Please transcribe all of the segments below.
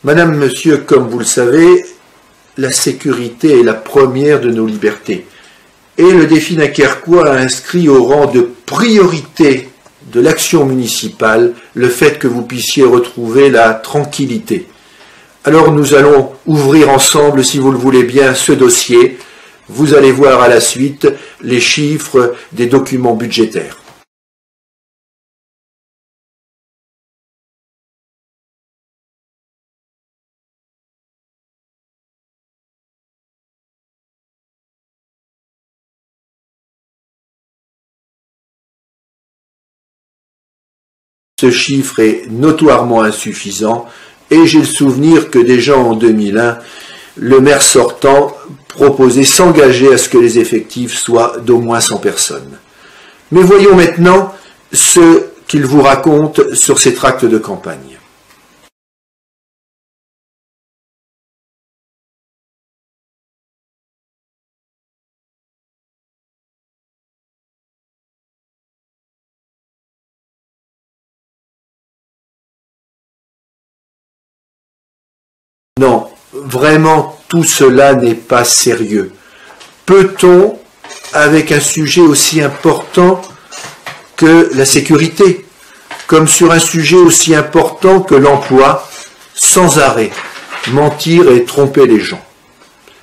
Madame, Monsieur, comme vous le savez, la sécurité est la première de nos libertés. Et le défi dunkerquois a inscrit au rang de priorité de l'action municipale le fait que vous puissiez retrouver la tranquillité. Alors nous allons ouvrir ensemble, si vous le voulez bien, ce dossier. Vous allez voir à la suite les chiffres des documents budgétaires. Ce chiffre est notoirement insuffisant et j'ai le souvenir que déjà en 2001, le maire sortant proposait s'engager à ce que les effectifs soient d'au moins 100 personnes. Mais voyons maintenant ce qu'il vous raconte sur ces tracts de campagne. Non, vraiment, tout cela n'est pas sérieux. Peut-on, avec un sujet aussi important que la sécurité, comme sur un sujet aussi important que l'emploi, sans arrêt, mentir et tromper les gens?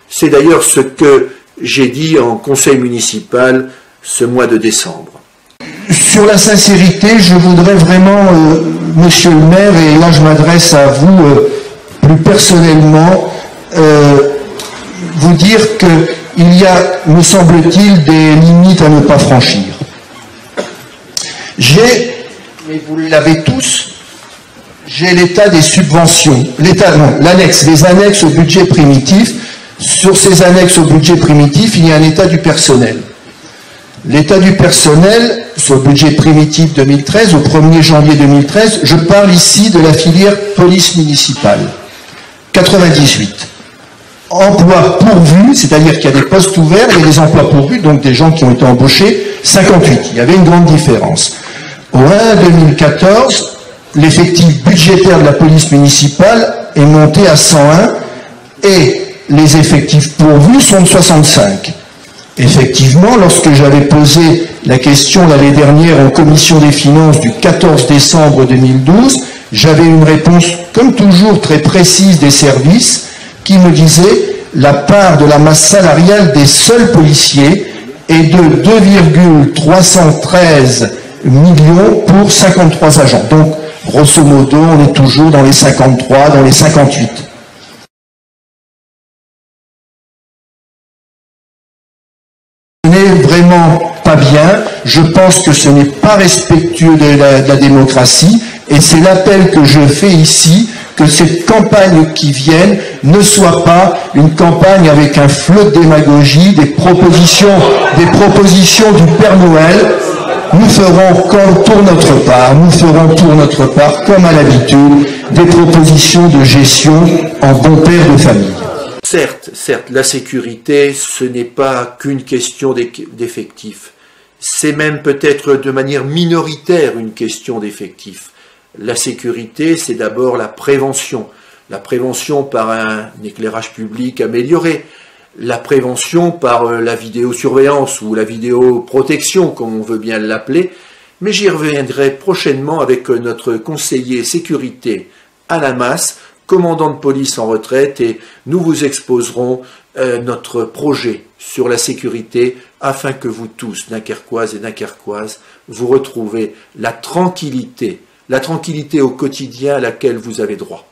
C'est d'ailleurs ce que j'ai dit en conseil municipal ce mois de décembre. Sur la sincérité, je voudrais vraiment, monsieur le maire, et là je m'adresse à vous plus personnellement, vous dire qu'il y a, me semble-t-il, des limites à ne pas franchir. Mais vous l'avez tous, j'ai l'état des subventions, l'annexe, les annexes au budget primitif. Sur ces annexes au budget primitif, il y a un état du personnel. L'état du personnel, sur le budget primitif 2013, au 1er janvier 2013, je parle ici de la filière police municipale. 98. Emplois pourvus, c'est-à-dire qu'il y a des postes ouverts, il y a des emplois pourvus, donc des gens qui ont été embauchés, 58. Il y avait une grande différence. Au 1 2014, l'effectif budgétaire de la police municipale est monté à 101 et les effectifs pourvus sont de 65. Effectivement, lorsque j'avais posé la question l'année dernière en commission des finances du 14 décembre 2012, j'avais une réponse, comme toujours, très précise des services qui me disait la part de la masse salariale des seuls policiers est de 2,313 millions pour 53 agents. Donc, grosso modo, on est toujours dans les 53, dans les 58. Ce n'est vraiment pas bien. Je pense que ce n'est pas respectueux de la démocratie. Et c'est l'appel que je fais ici, que cette campagne qui vienne ne soit pas une campagne avec un flot de démagogie, des propositions du Père Noël. Nous ferons pour notre part, comme à l'habitude, des propositions de gestion en bon père de famille. Certes, la sécurité, ce n'est pas qu'une question d'effectifs. C'est même peut-être de manière minoritaire une question d'effectifs. La sécurité, c'est d'abord la prévention. La prévention par un éclairage public amélioré. La prévention par la vidéosurveillance ou la vidéoprotection, comme on veut bien l'appeler. Mais j'y reviendrai prochainement avec notre conseiller sécurité Alain Mas, commandant de police en retraite, et nous vous exposerons notre projet sur la sécurité afin que vous tous, Dunkerquoises et Dunkerquoises, vous retrouvez la tranquillité au quotidien à laquelle vous avez droit.